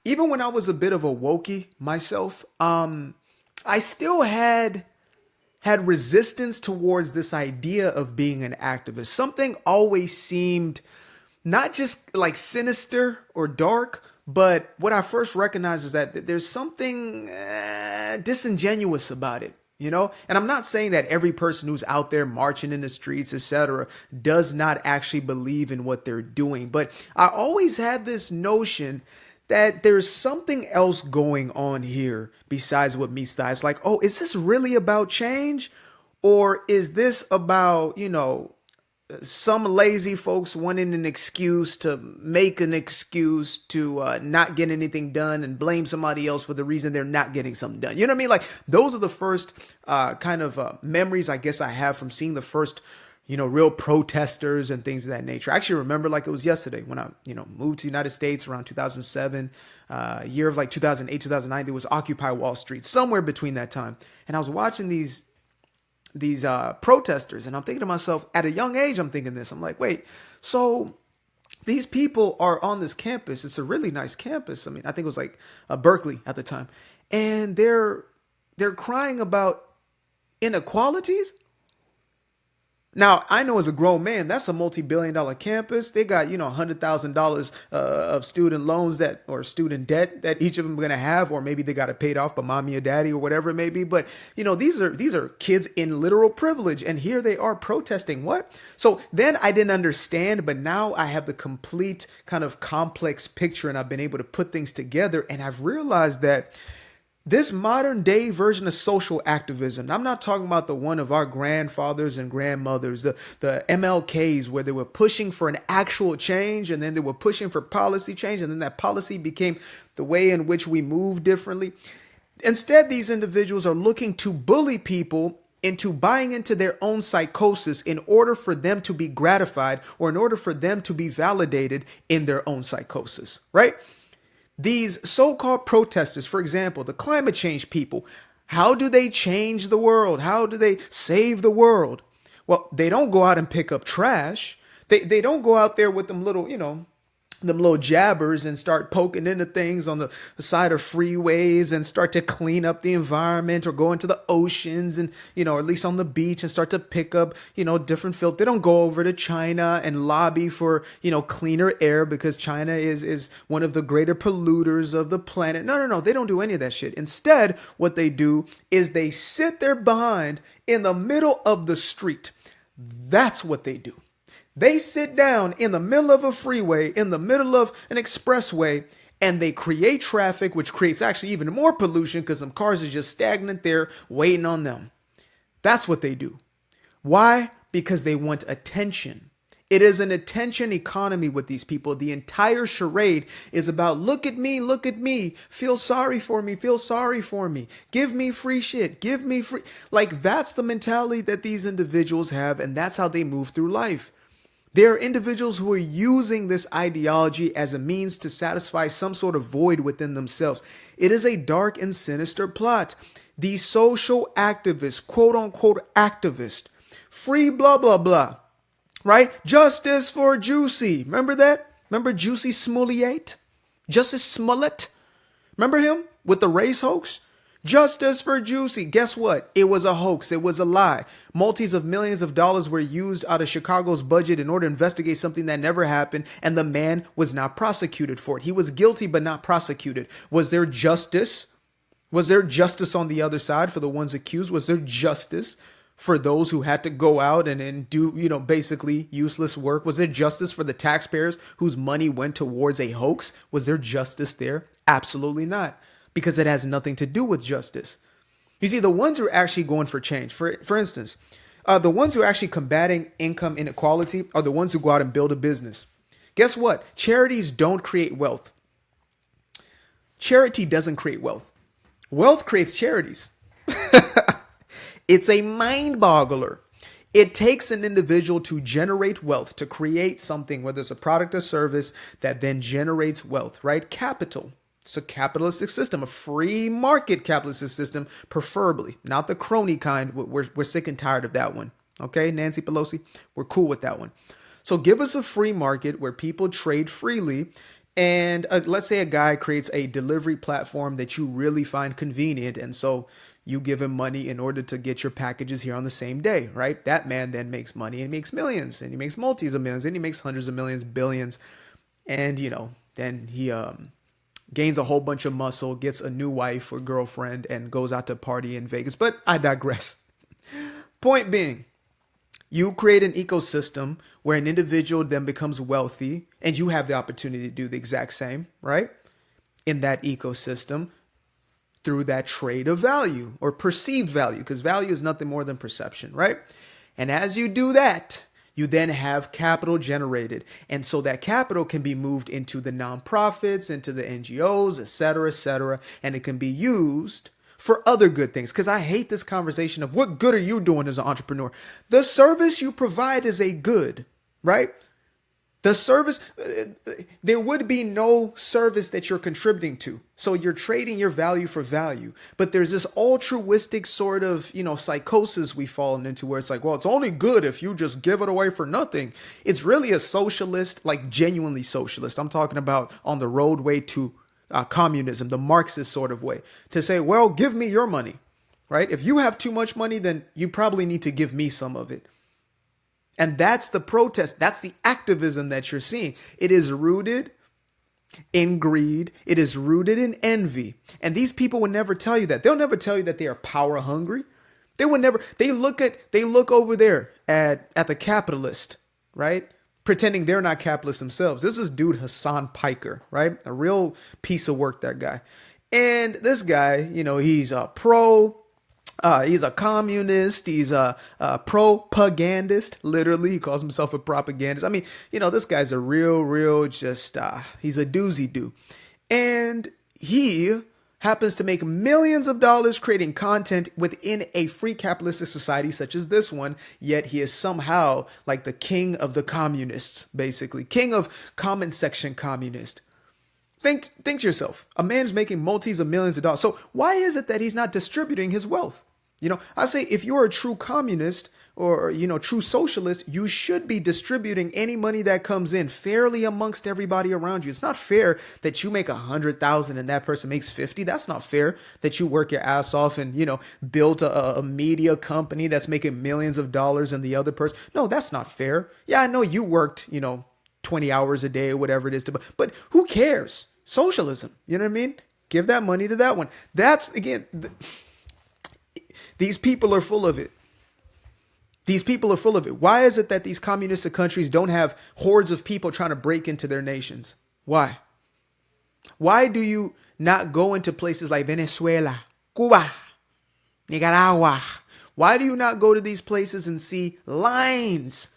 even when I was a bit of a wokey myself, I still had resistance towards this idea of being an activist. Something always seemed not just like sinister or dark, but what I first recognized is that there's something disingenuous about it. And I'm not saying that every person who's out there marching in the streets, etc., does not actually believe in what they're doing. But I always had this notion that there's something else going on here besides what meets the eye. It's like, oh, is this really about change? Or is this about, some lazy folks wanting an excuse to make an excuse to not get anything done and blame somebody else for the reason they're not getting something done? You know what I mean? Like those are the first kind of memories I guess I have from seeing the first, real protesters and things of that nature. I actually remember like it was yesterday when I, moved to the United States around 2007, year of like 2008, 2009. There was Occupy Wall Street, somewhere between that time. And I was watching these protesters, and I'm thinking to myself, at a young age, I'm thinking this. I'm like, wait, so these people are on this campus. It's a really nice campus. I mean, I think it was like Berkeley at the time, and they're crying about inequalities. Now, I know as a grown man, that's a multi-billion-dollar campus. They got, $100,000 of student loans or student debt that each of them are going to have, or maybe they got it paid off by mommy or daddy or whatever it may be. But, these are kids in literal privilege. And here they are protesting. What? So then I didn't understand, but now I have the complete kind of complex picture, and I've been able to put things together. And I've realized that this modern day version of social activism, I'm not talking about the one of our grandfathers and grandmothers, the MLKs, where they were pushing for an actual change, and then they were pushing for policy change, and then that policy became the way in which we move differently. Instead, these individuals are looking to bully people into buying into their own psychosis in order for them to be gratified, or in order for them to be validated in their own psychosis, right? These so-called protesters, for example, the climate change people, how do they change the world? How do they save the world? Well, they don't go out and pick up trash. They don't go out there with them little jabbers and start poking into things on the side of freeways and start to clean up the environment, or go into the oceans and, or at least on the beach, and start to pick up, different filth. They don't go over to China and lobby for, cleaner air because China is one of the greater polluters of the planet. No. They don't do any of that shit. Instead, what they do is they sit there behind in the middle of the street. That's what they do. They sit down in the middle of a freeway, in the middle of an expressway, and they create traffic, which creates actually even more pollution because some cars are just stagnant there waiting on them. That's what they do. Why? Because they want attention. It is an attention economy with these people. The entire charade is about look at me, feel sorry for me, give me free shit, give me free. Like that's the mentality that these individuals have, and that's how they move through life. There are individuals who are using this ideology as a means to satisfy some sort of void within themselves. It is a dark and sinister plot. These social activists, quote unquote activist, free blah, blah, blah, right? Justice for Juicy. Remember that? Remember Juicy Smollett? Justice Smollett? Remember him with the race hoax? Justice for Juicy. Guess what? It was a hoax. It was a lie. Multis of millions of dollars were used out of Chicago's budget in order to investigate something that never happened, and the man was not prosecuted for it. He was guilty but not prosecuted. Was there justice? Was there justice on the other side for the ones accused? Was there justice for those who had to go out and do, basically useless work? Was there justice for the taxpayers whose money went towards a hoax? Was there justice there? Absolutely not. Because it has nothing to do with justice. You see, the ones who are actually going for change, for instance, the ones who are actually combating income inequality are the ones who go out and build a business. Guess what? Charities don't create wealth. Charity doesn't create wealth. Wealth creates charities. It's a mind boggler. It takes an individual to generate wealth, to create something, whether it's a product or service, that then generates wealth, right? Capital. It's a capitalistic system, a free market capitalistic system, preferably, not the crony kind. We're sick and tired of that one. Okay, Nancy Pelosi, we're cool with that one. So give us a free market where people trade freely And let's say a guy creates a delivery platform that you really find convenient. And so you give him money in order to get your packages here on the same day, right? That man then makes money and makes millions, and he makes multis of millions, and he makes hundreds of millions, billions. And, then he gains a whole bunch of muscle, gets a new wife or girlfriend, and goes out to party in Vegas. But I digress. Point being, you create an ecosystem where an individual then becomes wealthy, and you have the opportunity to do the exact same, right? In that ecosystem through that trade of value or perceived value, because value is nothing more than perception, right? And as you do that, you then have capital generated. And so that capital can be moved into the nonprofits, into the NGOs, et cetera, and it can be used for other good things. Because I hate this conversation of what good are you doing as an entrepreneur? The service you provide is a good, right? The service, there would be no service that you're contributing to. So you're trading your value for value. But there's this altruistic sort of, psychosis we've fallen into where it's like, well, it's only good if you just give it away for nothing. It's really a socialist, like genuinely socialist. I'm talking about on the roadway to communism, the Marxist sort of way, to say, well, give me your money, right? If you have too much money, then you probably need to give me some of it. And that's the protest. That's the activism that you're seeing. It is rooted in greed. It is rooted in envy. And these people would never tell you that. They'll never tell you that they are power hungry. They would never. They look over there at the capitalist, right? Pretending they're not capitalists themselves. This is dude Hassan Piker, right? A real piece of work, that guy. And this guy, he's a pro. He's a communist. He's a propagandist. Literally, he calls himself a propagandist. I mean, this guy's a real, just, he's a doozy do. And he happens to make millions of dollars creating content within a free capitalistic society such as this one, yet he is somehow like the king of the communists, basically. King of comment section communist. Think to yourself, a man's making multis of millions of dollars. So why is it that he's not distributing his wealth? I say if you're a true communist or, true socialist, you should be distributing any money that comes in fairly amongst everybody around you. It's not fair that you make 100,000 and that person makes 50. That's not fair that you work your ass off and, build a media company that's making millions of dollars and the other person. No, that's not fair. Yeah, I know you worked, 20 hours a day or whatever it is, but who cares? Socialism, you know what I mean? Give that money to that one. That's, again, these people are full of it. These people are full of it. Why is it that these communistic countries don't have hordes of people trying to break into their nations? Why? Why do you not go into places like Venezuela, Cuba, Nicaragua? Why do you not go to these places and see lines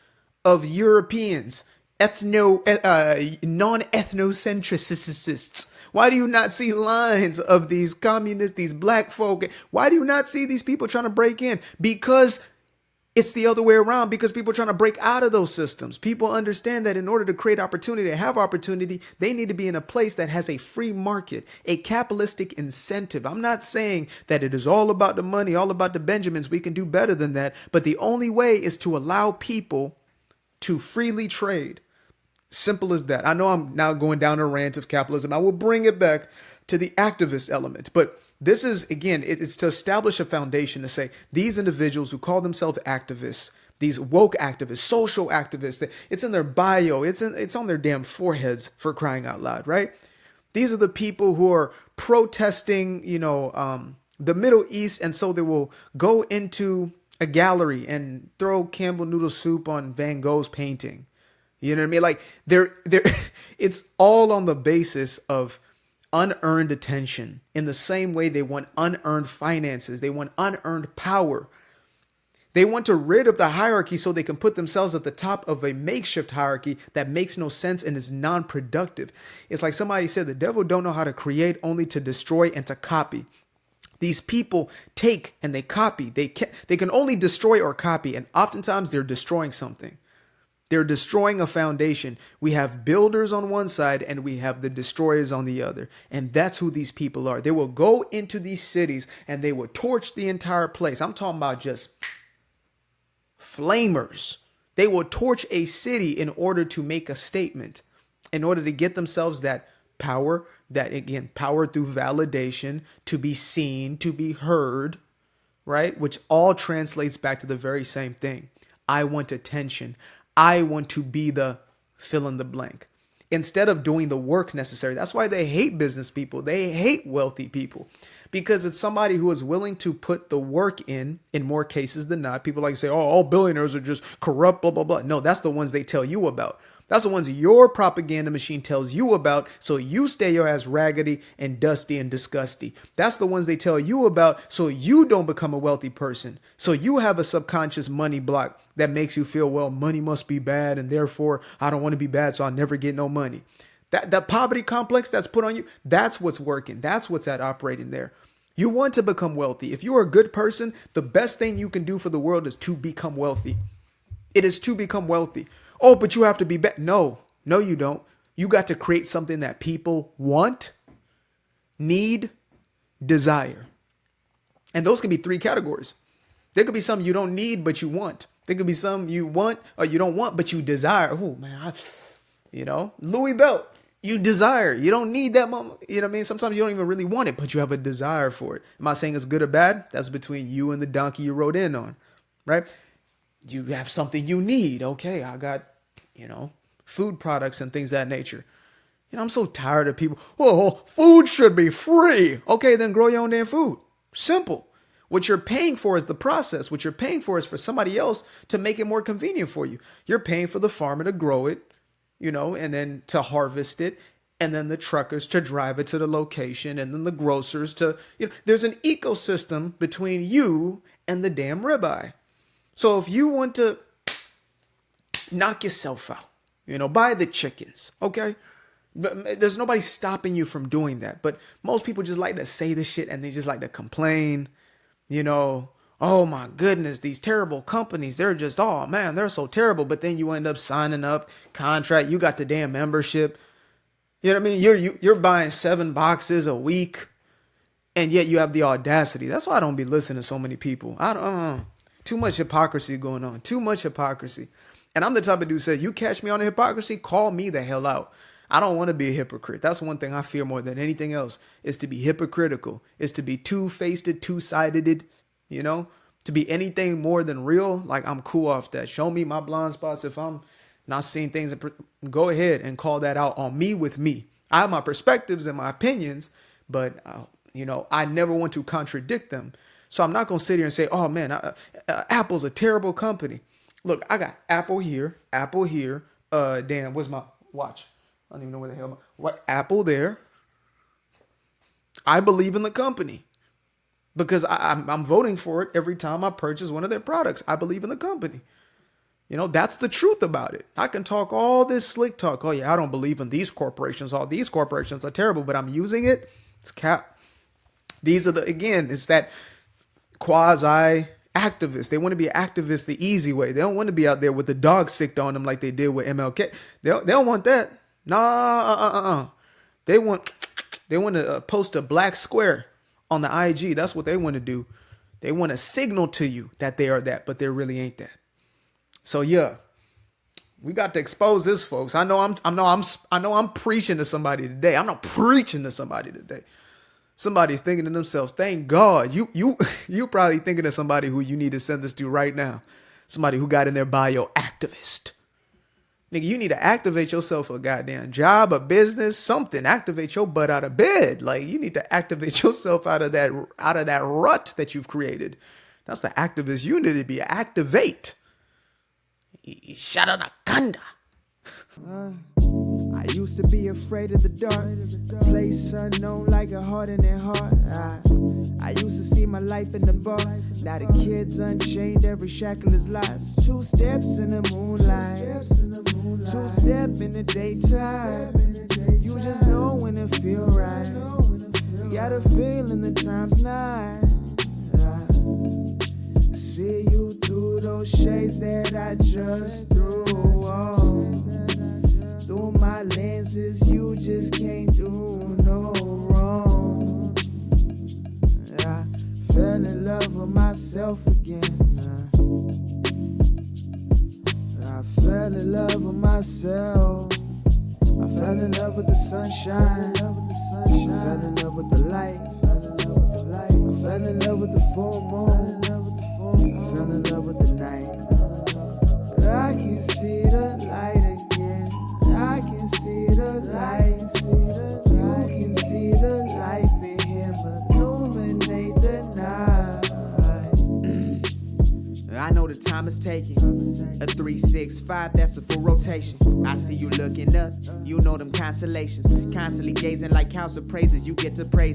of Europeans, non-ethnocentricists? Why do you not see lines of these communists, these black folk? Why do you not see these people trying to break in? Because it's the other way around, because people are trying to break out of those systems. People understand that in order to create opportunity, to have opportunity, they need to be in a place that has a free market, a capitalistic incentive. I'm not saying that it is all about the money, all about the Benjamins. We can do better than that. But the only way is to allow people to freely trade. Simple as that. I know I'm now going down a rant of capitalism. I will bring it back to the activist element. But this is, again, it's to establish a foundation to say these individuals who call themselves activists, these woke activists, social activists, it's in their bio, it's on their damn foreheads, for crying out loud, right? These are the people who are protesting, the Middle East, and so they will go into a gallery and throw Campbell noodle soup on Van Gogh's painting. You know what I mean? Like they're it's all on the basis of unearned attention. In the same way they want unearned finances, they want unearned power. They want to rid of the hierarchy so they can put themselves at the top of a makeshift hierarchy that makes no sense and is non-productive. It's like somebody said, the devil don't know how to create, only to destroy and to copy. These people take and they copy. They can only destroy or copy, and oftentimes they're destroying something. They're destroying a foundation. We have builders on one side and we have the destroyers on the other. And that's who these people are. They will go into these cities and they will torch the entire place. I'm talking about just flamers. They will torch a city in order to make a statement. in order to get themselves that power, that again, power through validation, to be seen, to be heard, right? Which all translates back to the very same thing. I want attention. I want to be the fill in the blank. Instead of doing the work necessary. That's why they hate business people. They hate wealthy people, because it's somebody who is willing to put the work in more cases than not. People like to say, oh, all billionaires are just corrupt, blah, blah, blah. No, that's the ones they tell you about. That's the ones your propaganda machine tells you about, so you stay your ass raggedy and dusty and disgusting. That's the ones they tell you about, so you don't become a wealthy person. So you have a subconscious money block that makes you feel, well, money must be bad, and therefore I don't want to be bad, so I'll never get no money. That poverty complex that's put on you, that's what's working. That's what's at operating there. You want to become wealthy. If you are a good person, the best thing you can do for the world is to become wealthy. It is to become wealthy. Oh, but you have to be better. No, you don't. You got to create something that people want, need, desire. And those can be 3 categories. There could be some you don't need, but you want. There could be some you want or you don't want, but you desire. Oh, man, Louis belt. You desire. You don't need that moment. You know what I mean? Sometimes you don't even really want it, but you have a desire for it. Am I saying it's good or bad? That's between you and the donkey you rode in on, right? You have something you need. Okay, I got, food products and things of that nature. I'm so tired of people. Oh, food should be free. Okay, then grow your own damn food. Simple. What you're paying for is the process. What you're paying for is for somebody else to make it more convenient for you. You're paying for the farmer to grow it, and then to harvest it, and then the truckers to drive it to the location, and then the grocers to, there's an ecosystem between you and the damn ribeye. So if you want to knock yourself out, buy the chickens, okay? There's nobody stopping you from doing that. But most people just like to say this shit and they just like to complain, oh my goodness, these terrible companies, they're just, oh man, they're so terrible. But then you end up signing up contract, you got the damn membership. You know what I mean? You're buying 7 boxes a week, and yet you have the audacity. That's why I don't be listening to so many people. Too much hypocrisy going on. Too much hypocrisy. And I'm the type of dude who said, you catch me on the hypocrisy, call me the hell out. I don't want to be a hypocrite. That's one thing I fear more than anything else, is to be hypocritical, is to be two-faced, two-sided, to be anything more than real. Like, I'm cool off that. Show me my blind spots. If I'm not seeing things, go ahead and call that out on me with me. I have my perspectives and my opinions, but, I never want to contradict them. So I'm not going to sit here and say, oh man, Apple's a terrible company. Look, I got Apple here. Damn, where's my watch? I don't even know where the hell what Apple there. I believe in the company because I'm voting for it every time I purchase one of their products. I believe in the company. That's the truth about it. I can talk all this slick talk. Oh yeah, I don't believe in these corporations. All these corporations are terrible, but I'm using it. It's cap. These are it's that quasi activists. They want to be activists the easy way. They don't want to be out there with the dog sicked on them like they did with MLK. They don't want that. Nah, They want to post a black square on the IG. That's what they want to do. They want to signal to you that they are that, but they really ain't that. So yeah, we got to expose this, folks. I know I'm preaching to somebody today. I'm not preaching to somebody today. Somebody's thinking to themselves, thank God. You probably thinking of somebody who you need to send this to right now. Somebody who got in their bio, activist. Nigga, you need to activate yourself a goddamn job, a business, something. Activate your butt out of bed. Like, you need to activate yourself out of that rut that you've created. That's the activist you need to be. Activate. Sharanakanda. I used to be afraid of the dark, place unknown like a heart in their heart. I used to see my life in the bar. Now the kids unchained, every shackle is lost. 2 steps in the moonlight, 2-step in the daytime. You just know when it feel right. You got a feeling the time's not. See you through those shades that I just threw on. Through my lenses, you just can't do no wrong. I fell in love with myself again. I fell in love with myself. I Fell in love with the sunshine. Fell in love with the light. I fell in love with the full moon. I fell in love with the night. I can see the light again. I can see the light. You can see the life in him illuminate the night. I know the time is taking. A 365, that's a full rotation. I see you looking up, you know them constellations. Constantly gazing like house of praises, you get to praising.